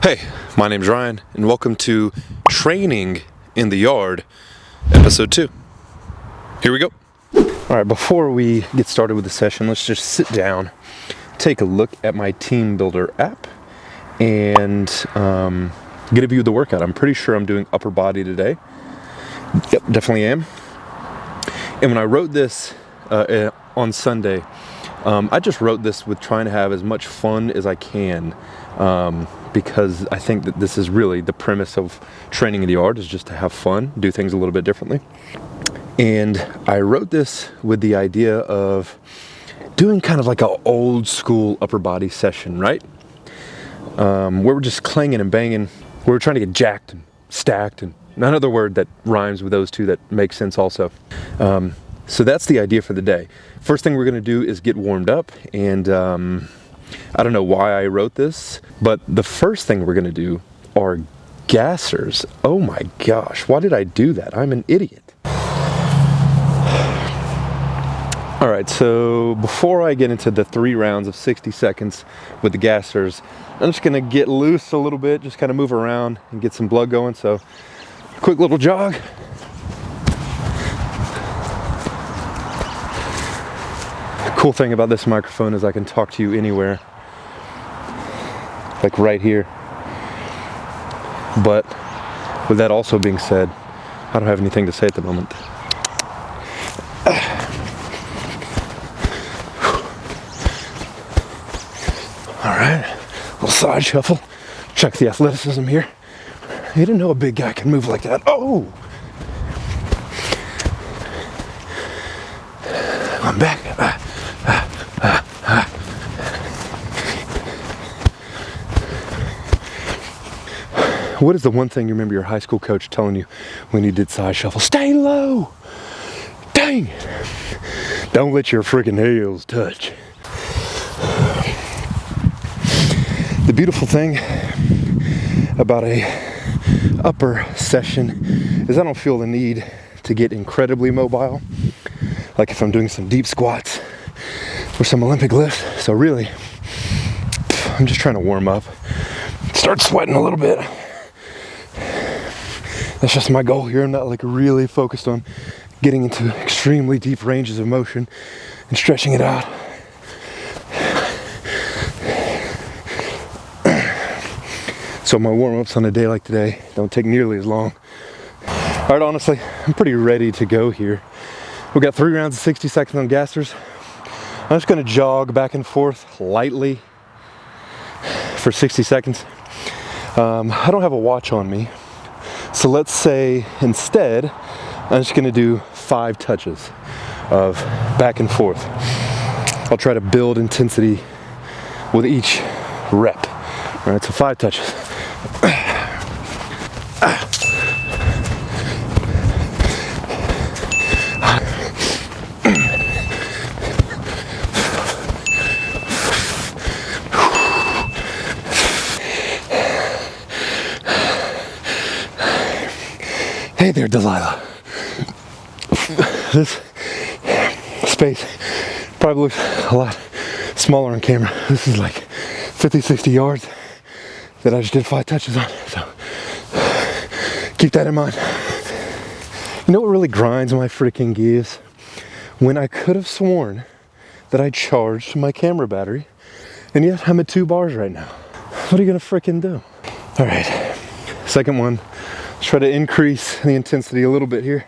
Hey, my name's Ryan, and welcome to Training in the Yard, episode 2. Here we go. All right, before we get started with the session, let's just sit down, take a look at my Team Builder app, and get a view of the workout. I'm pretty sure I'm doing upper body today. Yep, definitely am. And when I wrote this on Sunday, I just wrote this with trying to have as much fun as I can, because I think that this is really the premise of training in the yard, is just to have fun, do things a little bit differently. And I wrote this with the idea of doing kind of like an old school upper body session, right? Where we're just clanging and banging, where we're trying to get jacked and stacked, and another word that rhymes with those two that makes sense also. So that's the idea for the day. First thing we're gonna do is get warmed up, and I don't know why I wrote this, but the first thing we're gonna do are gassers. Oh my gosh, why did I do that? I'm an idiot. All right, so before I get into the 3 rounds of 60 seconds with the gassers, I'm just gonna get loose a little bit, just kind of move around and get some blood going. So quick little jog. Cool thing about this microphone is I can talk to you anywhere, like right here. But with that also being said, I don't have anything to say at the moment. All right, little side shuffle. Check the athleticism here. You didn't know a big guy can move like that. Oh! I'm back. What is the one thing you remember your high school coach telling you when you did side shuffle? Stay low! Dang! Don't let your freaking heels touch. The beautiful thing about a upper session is I don't feel the need to get incredibly mobile, like if I'm doing some deep squats or some Olympic lift. So really, I'm just trying to warm up, start sweating a little bit. That's just my goal here. I'm not like really focused on getting into extremely deep ranges of motion and stretching it out. So my warm-ups on a day like today don't take nearly as long. All right, honestly, I'm pretty ready to go here. We've got 3 rounds of 60 seconds on gassers. I'm just gonna jog back and forth lightly for 60 seconds. I don't have a watch on me. So let's say instead, I'm just gonna do 5 touches of back and forth. I'll try to build intensity with each rep. All right, so 5 touches. Hey there, Delilah. This space probably looks a lot smaller on camera. This is like 50, 60 yards that I just did 5 touches on. So keep that in mind. You know what really grinds my freaking gears? When I could have sworn that I charged my camera battery, and yet I'm at 2 bars right now. What are you gonna freaking do? All right, second one. Let's try to increase the intensity a little bit here.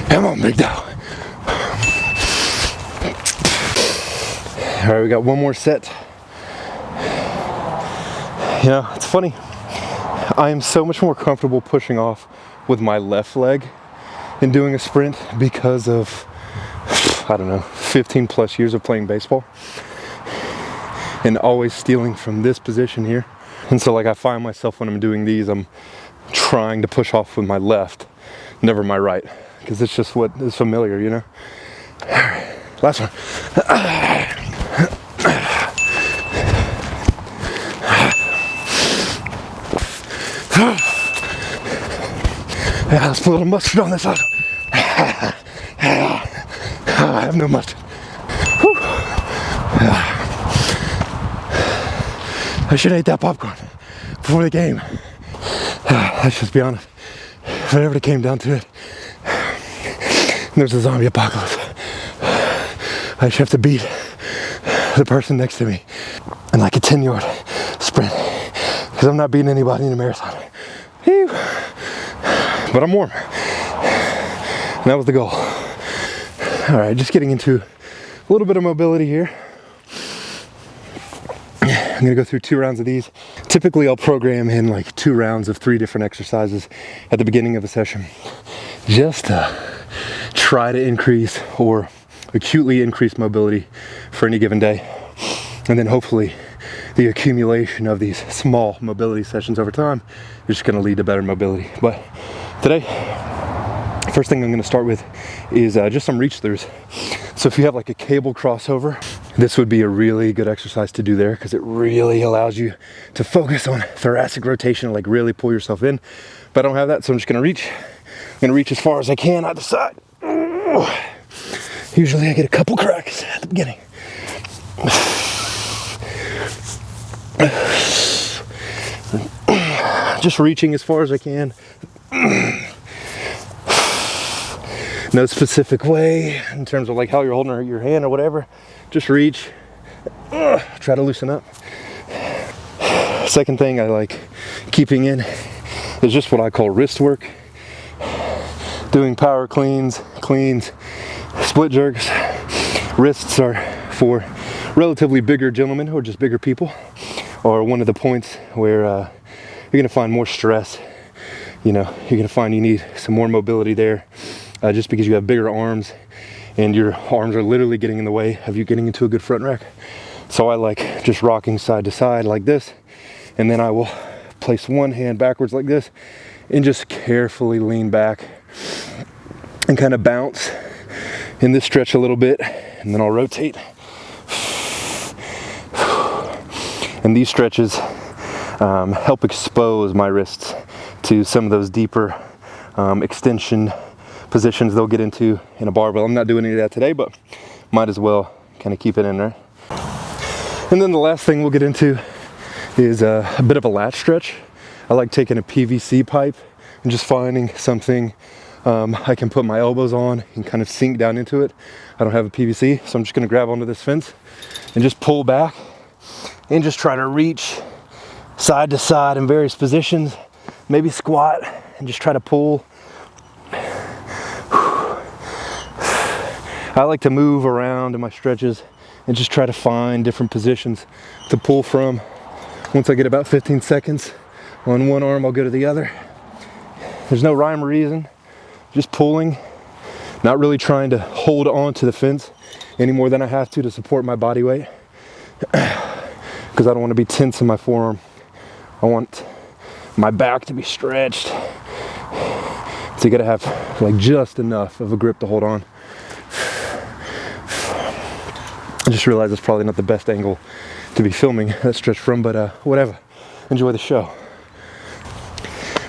Come on, big dog. All right, we got one more set. You know, it's funny. I am so much more comfortable pushing off with my left leg in doing a sprint because of, I don't know, 15 plus years of playing baseball and always stealing from this position here. And so like I find myself when I'm doing these, I'm trying to push off with my left, never my right, because it's just what is familiar, you know? All right, last one. Yeah, let's put a little mustard on this. I have no mustard. Whew. I should have ate that popcorn before the game. Let's just be honest. If it ever came down to it, there's a zombie apocalypse, I should have to beat the person next to me in like a 10-yard sprint, because I'm not beating anybody in a marathon. Whew. But I'm warm. And that was the goal. All right, just getting into a little bit of mobility here. I'm gonna go through 2 rounds of these. Typically I'll program in like 2 rounds of 3 different exercises at the beginning of a session, just to try to increase or acutely increase mobility for any given day. And then hopefully the accumulation of these small mobility sessions over time is just gonna lead to better mobility. But today, first thing I'm gonna start with is just some reach throughs. So if you have like a cable crossover, this would be a really good exercise to do there, because it really allows you to focus on thoracic rotation and like really pull yourself in. But I don't have that, so I'm just gonna reach. I'm gonna reach as far as I can out the side. Usually I get a couple cracks at the beginning. Just reaching as far as I can. No specific way in terms of like how you're holding your hand or whatever. Just reach. Try to loosen up. Second thing I like keeping in is just what I call wrist work. Doing power cleans, split jerks. Wrists are for relatively bigger gentlemen or just bigger people, or one of the points where you're gonna find more stress. You know, you're gonna find you need some more mobility there, just because you have bigger arms and your arms are literally getting in the way of you getting into a good front rack. So I like just rocking side to side like this, and then I will place one hand backwards like this and just carefully lean back and kind of bounce in this stretch a little bit, and then I'll rotate. And these stretches help expose my wrists to some of those deeper extension positions they'll get into in a barbell. I'm not doing any of that today, but might as well kind of keep it in there. And then the last thing we'll get into is a bit of a lat stretch. I like taking a PVC pipe and just finding something I can put my elbows on and kind of sink down into it. I don't have a PVC, so I'm just gonna grab onto this fence and just pull back and just try to reach side to side in various positions. Maybe squat and just try to pull. I like to move around in my stretches and just try to find different positions to pull from. Once I get about 15 seconds on one arm, I'll go to the other. There's no rhyme or reason, just pulling, not really trying to hold on to the fence any more than I have to support my body weight, because I don't want to be tense in my forearm. I want my back to be stretched. So you gotta have like just enough of a grip to hold on. I just realized it's probably not the best angle to be filming that stretch from, but whatever. Enjoy the show.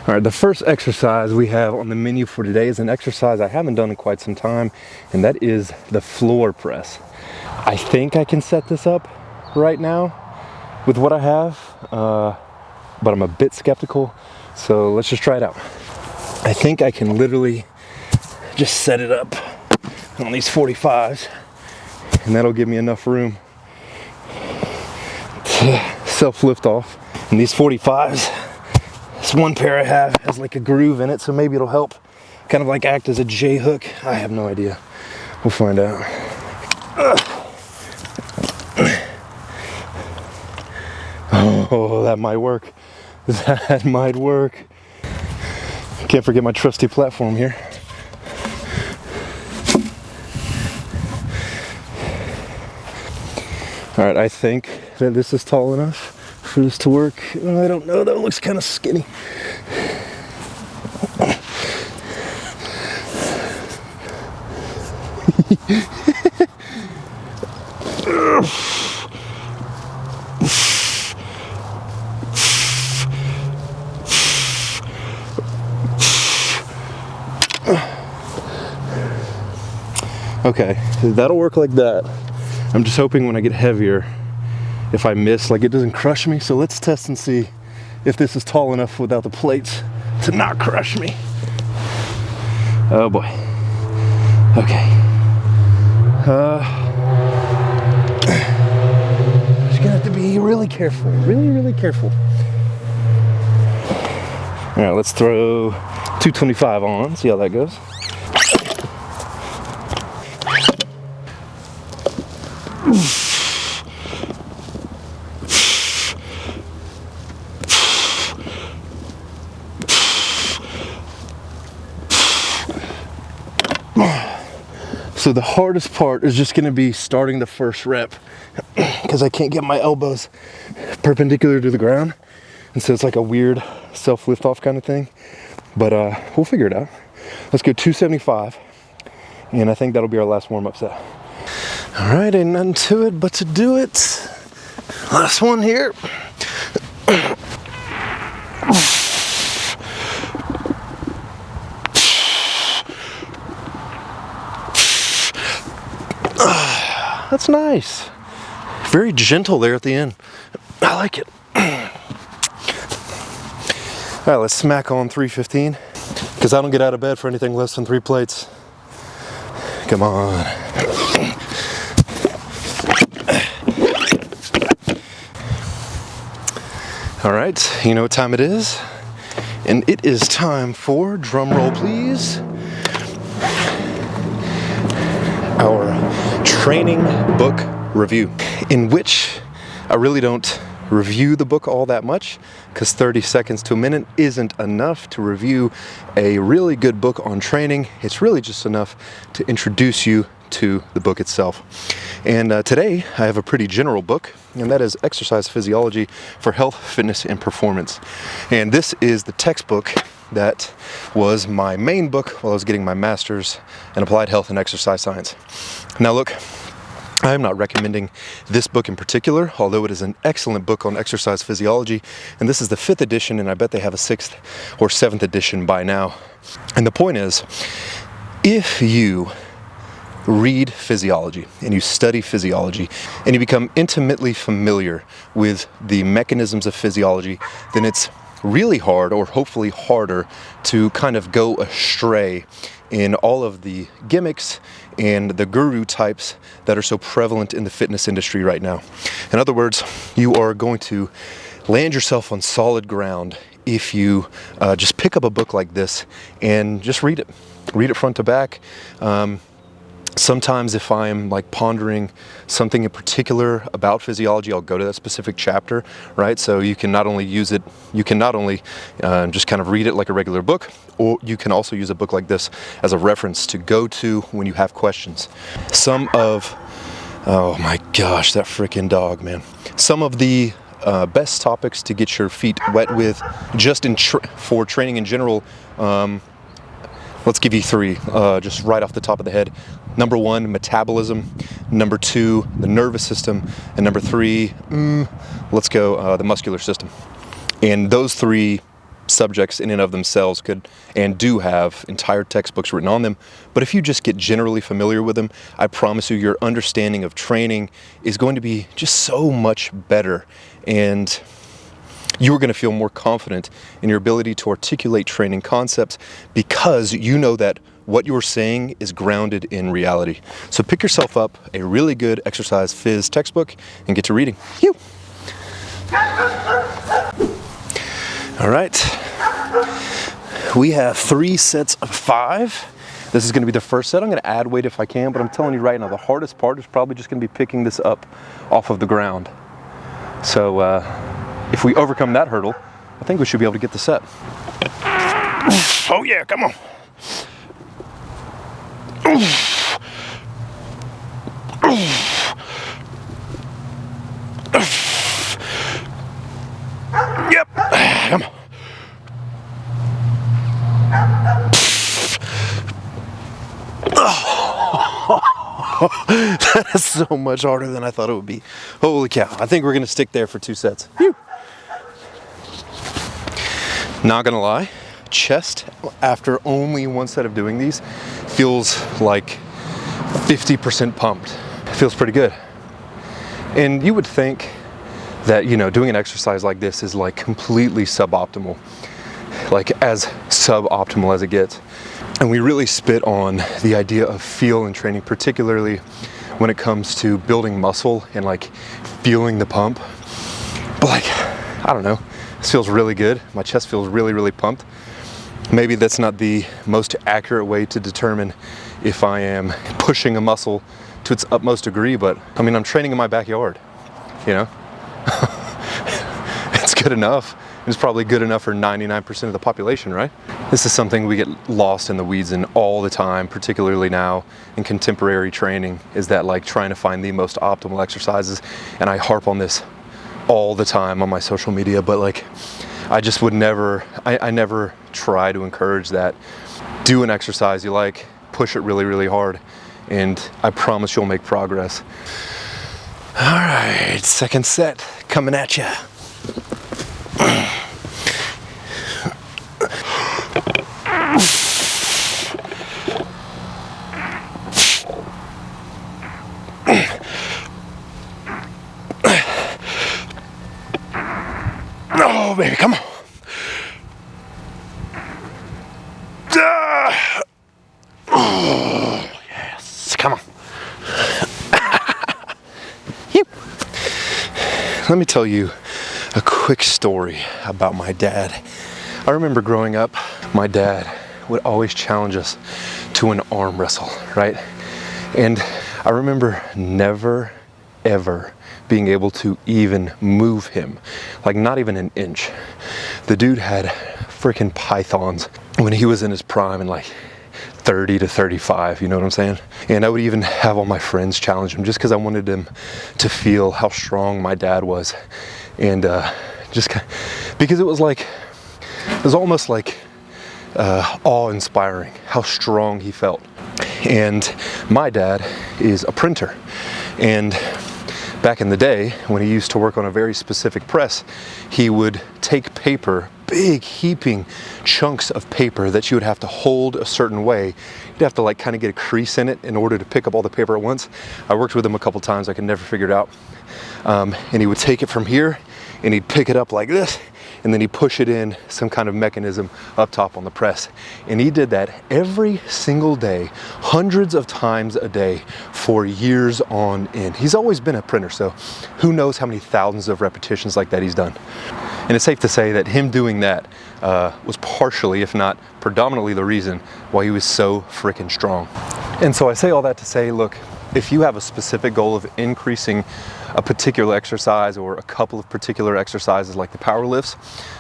All right, the first exercise we have on the menu for today is an exercise I haven't done in quite some time, and that is the floor press. I think I can set this up right now with what I have, but I'm a bit skeptical, so let's just try it out. I think I can literally just set it up on these 45s, and that'll give me enough room to self-lift off. And these 45s, this one pair I have has like a groove in it, so maybe it'll help kind of like act as a J-hook. I have no idea. We'll find out. Oh, that might work. That might work. Can't forget my trusty platform here. All right, I think that this is tall enough for this to work. I don't know, that looks kind of skinny. Okay, that'll work like that. I'm just hoping when I get heavier, if I miss, like it doesn't crush me. So let's test and see if this is tall enough without the plates to not crush me. Oh boy. Okay. Just gonna have to be really careful, really careful. All right, let's throw 225 on, see how that goes. So the hardest part is just gonna be starting the first rep because I can't get my elbows perpendicular to the ground. And so it's like a weird self lift off kind of thing, but we'll figure it out. Let's go 275. And I think that'll be our last warm up set. All right, ain't nothing to it but to do it. Last one here. That's nice. Very gentle there at the end. I like it. All right, let's smack on 315 because I don't get out of bed for anything less than 3 plates. Come on. All right, you know what time it is? And it is time for, drum roll please, our training book review, in which I really don't review the book all that much because 30 seconds to a minute isn't enough to review a really good book on training. It's really just enough to introduce you to the book itself. And today I have a pretty general book, and that is Exercise Physiology for Health, Fitness, and Performance. And this is the textbook that was my main book while I was getting my master's in applied health and exercise science. Now look, I am not recommending this book in particular, although it is an excellent book on exercise physiology, and this is the 5th edition, and I bet they have a 6th or 7th edition by now. And the point is, if you read physiology and you study physiology and you become intimately familiar with the mechanisms of physiology, then it's really hard, or hopefully harder, to kind of go astray in all of the gimmicks and the guru types that are so prevalent in the fitness industry right now. In other words, you are going to land yourself on solid ground if you just pick up a book like this and just read it. Read it front to back. Sometimes if I'm like pondering something in particular about physiology, I'll go to that specific chapter, right? So you can not only use it, you can not only just kind of read it like a regular book, or you can also use a book like this as a reference to go to when you have questions. Some of, oh my gosh, that freaking dog, man. Some of the best topics to get your feet wet with, just for training in general, let's give you 3, just right off the top of the head. Number 1, metabolism. Number 2, the nervous system. And number 3, let's go, the muscular system. And those 3 subjects in and of themselves could and do have entire textbooks written on them. But if you just get generally familiar with them, I promise you your understanding of training is going to be just so much better. And you're going to feel more confident in your ability to articulate training concepts because you know that what you're saying is grounded in reality. So pick yourself up a really good exercise phys textbook and get to reading. Phew. All right. We have 3 sets of 5. This is going to be the first set. I'm going to add weight if I can, but I'm telling you right now, the hardest part is probably just going to be picking this up off of the ground. So if we overcome that hurdle, I think we should be able to get the set. Oh yeah, come on. Yep, come on. That is so much harder than I thought it would be. Holy cow. I think we're going to stick there for 2 sets. Whew. Not going to lie, chest after only 1 set of doing these feels like 50% pumped. It feels pretty good. And you would think that, you know, doing an exercise like this is like completely suboptimal, like as suboptimal as it gets. And we really spit on the idea of feel in training, particularly when it comes to building muscle and like feeling the pump. But like, I don't know, this feels really good. My chest feels really, really pumped. Maybe that's not the most accurate way to determine if I am pushing a muscle to its utmost degree, but I mean, I'm training in my backyard, you know? It's good enough. It's probably good enough for 99% of the population, right? This is something we get lost in the weeds in all the time, particularly now in contemporary training, is that like trying to find the most optimal exercises. And I harp on this all the time on my social media, but like, I just would never, I never try to encourage that. Do an exercise you like, push it really, really hard, and I promise you'll make progress. All right, second set coming at you. Oh, baby, come on. Oh, yes, come on. Let me tell you a quick story about my dad. I remember growing up, my dad would always challenge us to an arm wrestle, right? And I remember never, ever being able to even move him, like not even an inch. The dude had freaking pythons when he was in his prime and like 30 to 35, you know what I'm saying? And I would even have all my friends challenge him just because I wanted them to feel how strong my dad was. And just because it was almost like awe-inspiring how strong he felt. And my dad is a printer. And back in the day, when he used to work on a very specific press, he would take paper, big heaping chunks of paper that you would have to hold a certain way. You'd have to like kind of get a crease in it in order to pick up all the paper at once. I worked with him a couple times, I could never figure it out. And he would take it from here and he'd pick it up like this, and then he'd push it in some kind of mechanism up top on the press. And he did that every single day, hundreds of times a day for years on end. He's always been a printer, so who knows how many thousands of repetitions like that he's done. And it's safe to say that him doing that was partially, if not predominantly, the reason why he was so freaking strong. And so I say all that to say, look, if you have a specific goal of increasing a particular exercise or a couple of particular exercises like the power lifts,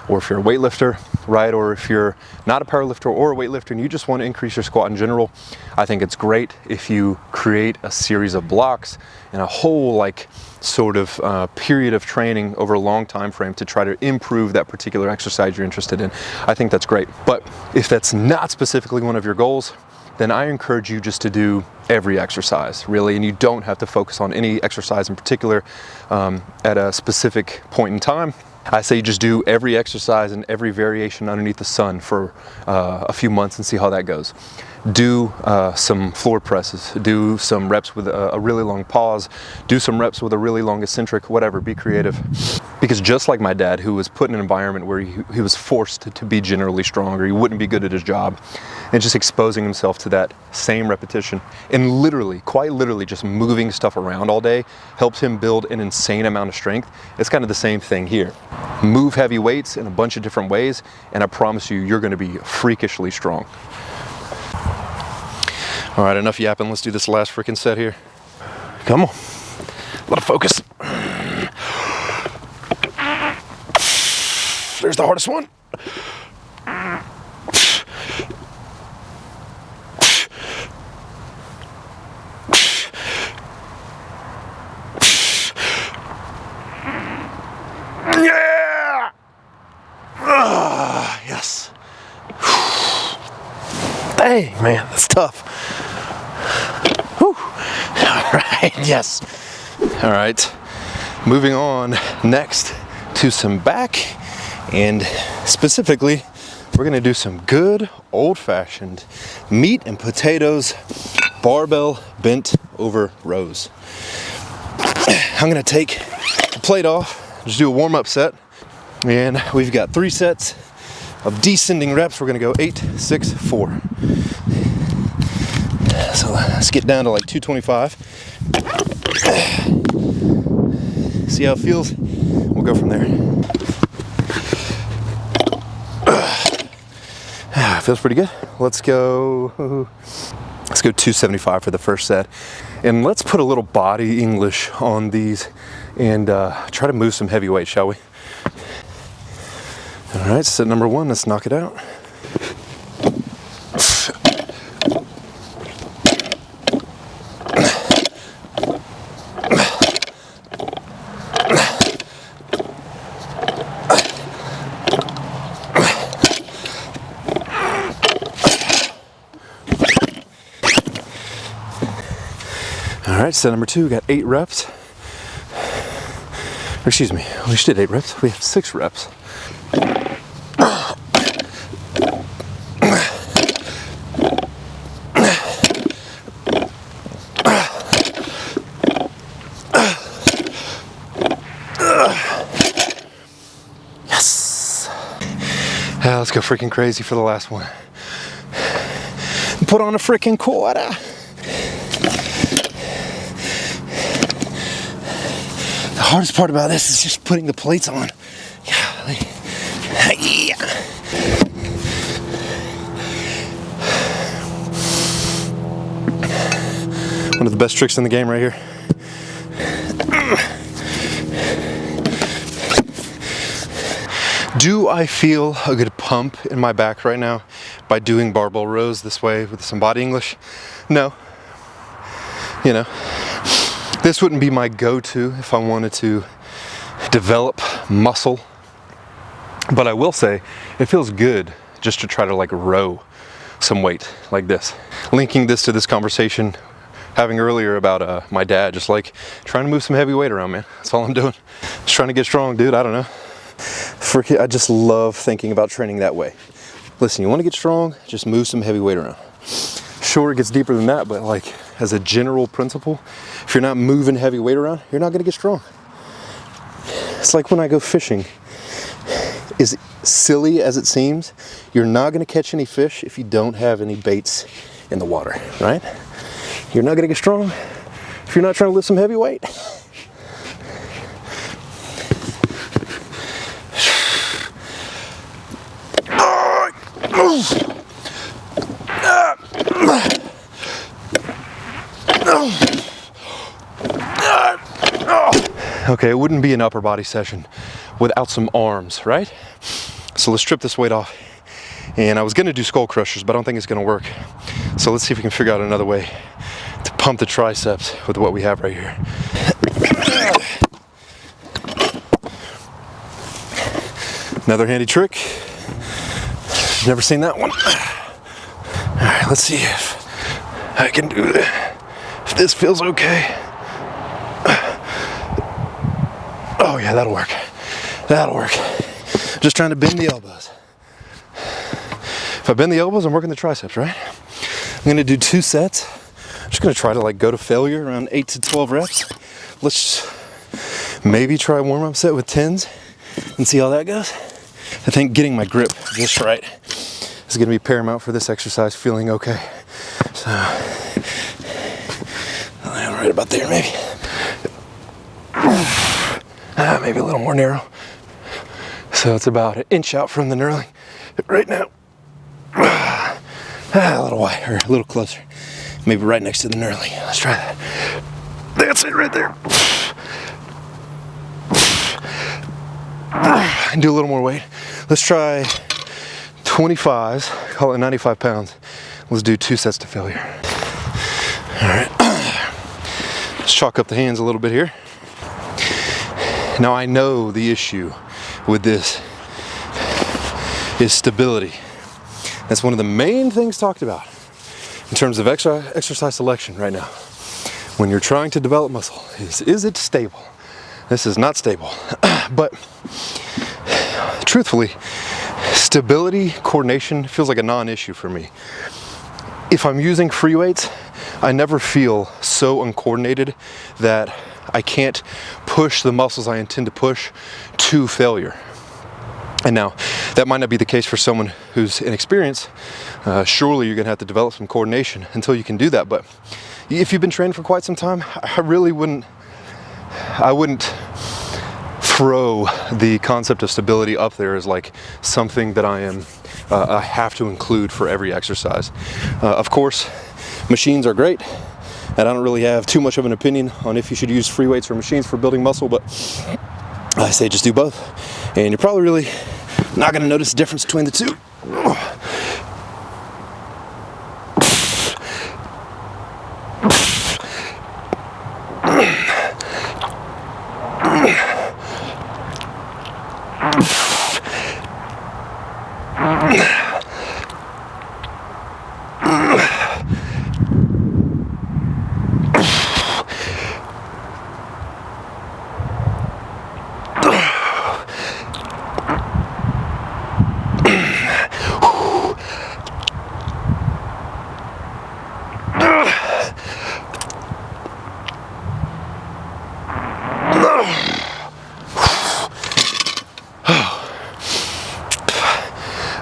or if you're a weightlifter, right, or if you're not a power lifter or a weightlifter and you just want to increase your squat in general, I think it's great if you create a series of blocks and a whole like sort of period of training over a long time frame to try to improve that particular exercise you're interested in. I think that's great. But if that's not specifically one of your goals, then I encourage you just to do every exercise, really, and you don't have to focus on any exercise in particular at a specific point in time. I say you just do every exercise and every variation underneath the sun for a few months and see how that goes. Do some floor presses, do some reps with a really long pause, do some reps with a really long eccentric, whatever, be creative. Because just like my dad, who was put in an environment where he was forced to be generally stronger, he wouldn't be good at his job, and just exposing himself to that same repetition and literally, quite literally just moving stuff around all day helps him build an insane amount of strength. It's kind of the same thing here. Move heavy weights in a bunch of different ways, and I promise you, you're gonna be freakishly strong. All right, enough yapping. Let's do this last freaking set here. Come on, a lot of focus. There's the hardest one. Yeah! Yes. Dang, man, that's tough. Whew. All right, yes. All right, moving on next to some back and specifically we're gonna do some good old-fashioned meat and potatoes barbell bent over rows. I'm gonna take the plate off, just do a warm-up set, and we've got 3 sets of descending reps. We're gonna go 8, 6, 4. So let's get down to like 225. See how it feels? We'll go from there. Feels pretty good. Let's go 275 for the first set. And let's put a little body English on these and try to move some heavy weight, shall we? All right, set number 1, let's knock it out. All right, set number 2, we got 8 reps. Or excuse me, we just did 8 reps. We have 6 reps. Yes. Let's go freaking crazy for the last one. Put on a freaking quarter. The hardest part about this is just putting the plates on. Golly. Yeah. One of the best tricks in the game right here. Do I feel a good pump in my back right now by doing barbell rows this way with some body English? No. You know, this wouldn't be my go-to if I wanted to develop muscle. But I will say, it feels good just to try to like row some weight like this. Linking this to this conversation having earlier about my dad, just like trying to move some heavy weight around, man. That's all I'm doing. Just trying to get strong, dude. I don't know. I just love thinking about training that way. Listen, you want to get strong, just move some heavy weight around. Sure, it gets deeper than that, but like as a general principle, if you're not moving heavy weight around, you're not going to get strong. It's like when I go fishing. As silly as it seems, you're not going to catch any fish if you don't have any baits in the water, right? You're not going to get strong if you're not trying to lift some heavy weight. Okay, it wouldn't be an upper body session without some arms, right? So let's strip this weight off. And I was gonna do skull crushers, but I don't think it's gonna work. So let's see if we can figure out another way to pump the triceps with what we have right here. Another handy trick. Never seen that one. All right, let's see if I can do that. If this feels okay. Oh yeah, that'll work. That'll work. Just trying to bend the elbows. If I bend the elbows, I'm working the triceps, right? I'm gonna do 2 sets. I'm just gonna try to like go to failure around 8 to 12 reps. Let's maybe try a warm-up set with 10s and see how that goes. I think getting my grip just right is gonna be paramount for this exercise, feeling okay. So, I'm right about there maybe. Maybe a little more narrow. So it's about 1 inch out from the knurling right now. A little wider, a little closer. Maybe right next to the knurling. Let's try that. That's it right there. And do a little more weight. Let's try 25s, call it 95 pounds. Let's do 2 sets to failure. All right. Let's chalk up the hands a little bit here. Now I know the issue with this is stability. That's one of the main things talked about in terms of exercise selection right now. When you're trying to develop muscle, is it stable? This is not stable. But truthfully, Stability, coordination feels like a non-issue for me. If I'm using free weights, I never feel so uncoordinated that I can't push the muscles I intend to push to failure. And now, that might not be the case for someone who's inexperienced. Surely you're gonna have to develop some coordination until you can do that. But if you've been training for quite some time, I wouldn't throw the concept of stability up there as like something that I have to include for every exercise. Of course, machines are great, and I don't really have too much of an opinion on if you should use free weights or machines for building muscle, but I say just do both, and you're probably really not going to notice the difference between the two.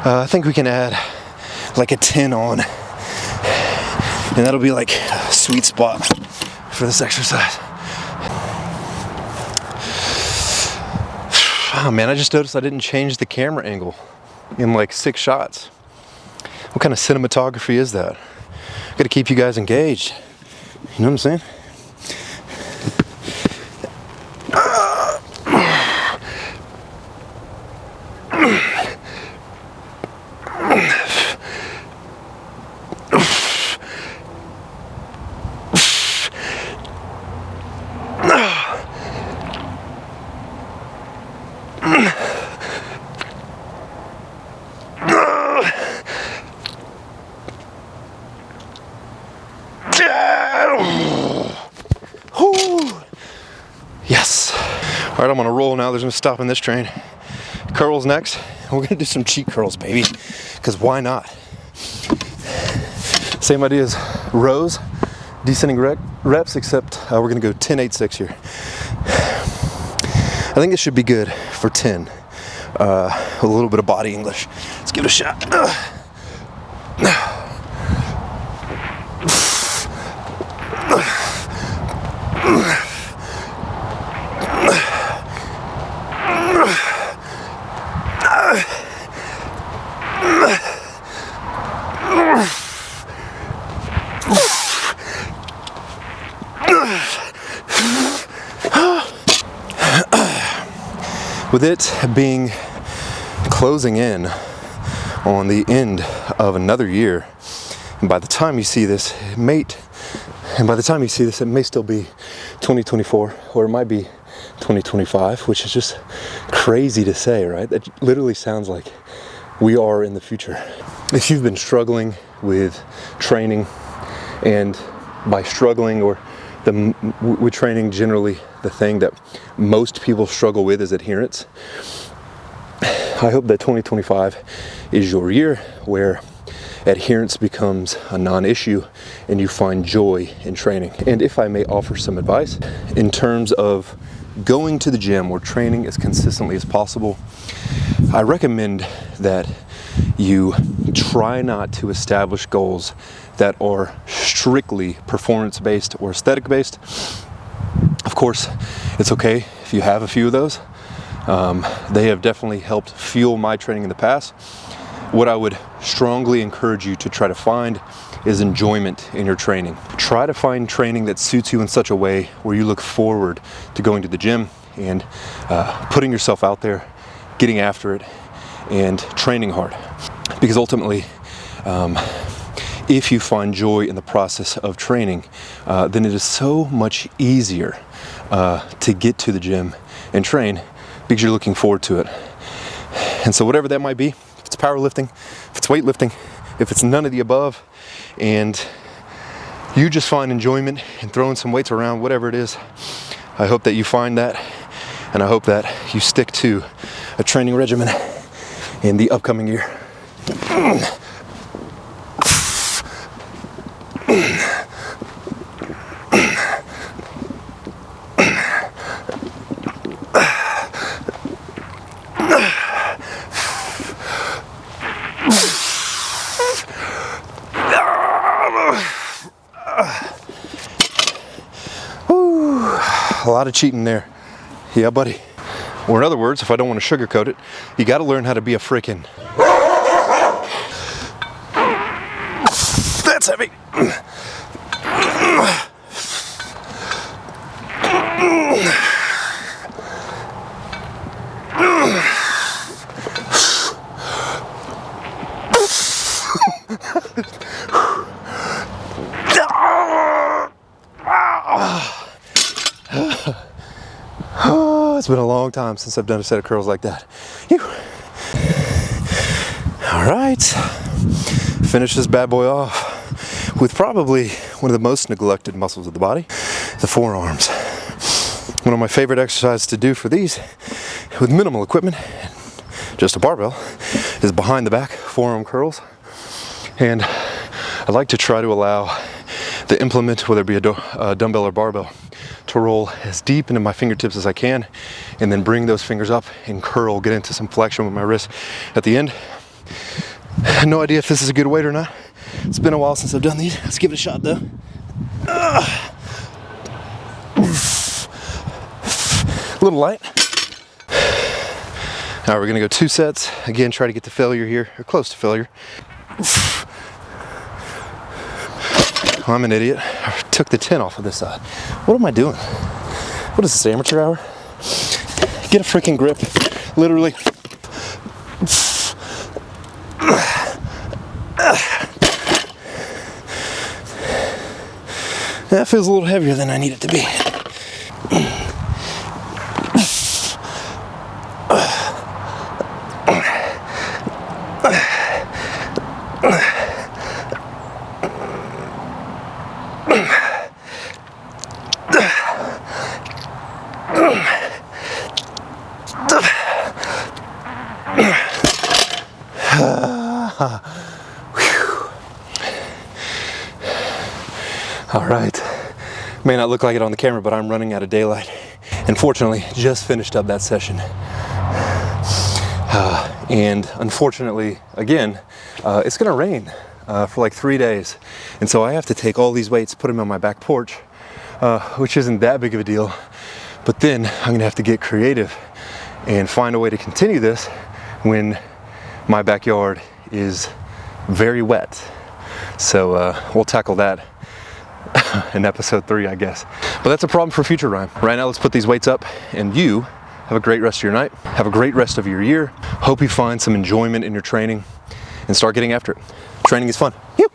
I think we can add like a 10 on, and that'll be like a sweet spot for this exercise. Oh man, I just noticed I didn't change the camera angle in like 6 shots. What kind of cinematography is that? I gotta keep you guys engaged. You know what I'm saying? Yes. All right, I'm on a roll now. There's no stopping this train. Curls next. We're gonna do some cheat curls, baby, because why not? Same idea as rows, descending reps, except we're gonna go 10-8-6 here. I think this should be good for 10. A little bit of body English. Let's give it a shot. With it being closing in on the end of another year, and by the time you see this, it may still be 2024, or it might be 2025, which is just crazy to say, right? That literally sounds like we are in the future. If you've been struggling with training, and by struggling or with training generally, the thing that most people struggle with is adherence. I hope that 2025 is your year where adherence becomes a non-issue and you find joy in training. And if I may offer some advice in terms of going to the gym or training as consistently as possible, I recommend that you try not to establish goals that are strictly performance-based or aesthetic-based. Of course, it's okay if you have a few of those. They have definitely helped fuel my training in the past. What I would strongly encourage you to try to find is enjoyment in your training. Try to find training that suits you in such a way where you look forward to going to the gym and putting yourself out there, getting after it, and training hard. Because ultimately, if you find joy in the process of training, then it is so much easier to get to the gym and train because you're looking forward to it. And so whatever that might be, if it's powerlifting, if it's weightlifting, if it's none of the above, and you just find enjoyment in throwing some weights around, whatever it is, I hope that you find that, and I hope that you stick to a training regimen in the upcoming year. A lot of cheating there. Yeah, buddy. Or in other words, if I don't want to sugarcoat it, you got to learn how to be a frickin'. That's heavy. Oh, it's been a long time since I've done a set of curls like that. Phew. All right, finish this bad boy off with probably one of the most neglected muscles of the body, the forearms. One of my favorite exercises to do for these, with minimal equipment, just a barbell, is behind the back forearm curls. And I like to try to allow the implement, whether it be a dumbbell or barbell, to roll as deep into my fingertips as I can, and then bring those fingers up and curl, get into some flexion with my wrist at the end. No idea if this is a good weight or not. It's been a while since I've done these. Let's give it a shot though. A little light. All right, we're gonna go 2 sets. Again, try to get to failure here, or close to failure. Oh, I'm an idiot. I took the 10 off of this side. What am I doing? What is this, amateur hour? Get a freaking grip, literally. That feels a little heavier than I need it to be. All right, may not look like it on the camera, but I'm running out of daylight. Unfortunately, just finished up that session. And unfortunately, again, it's gonna rain for like 3 days. And so I have to take all these weights, put them on my back porch, which isn't that big of a deal. But then I'm gonna have to get creative and find a way to continue this when my backyard is very wet. So we'll tackle that in episode 3, I guess. But that's a problem for future Ryan. Right now, let's put these weights up, and you have a great rest of your night. Have a great rest of your year. Hope you find some enjoyment in your training and start getting after it. Training is fun. Yep.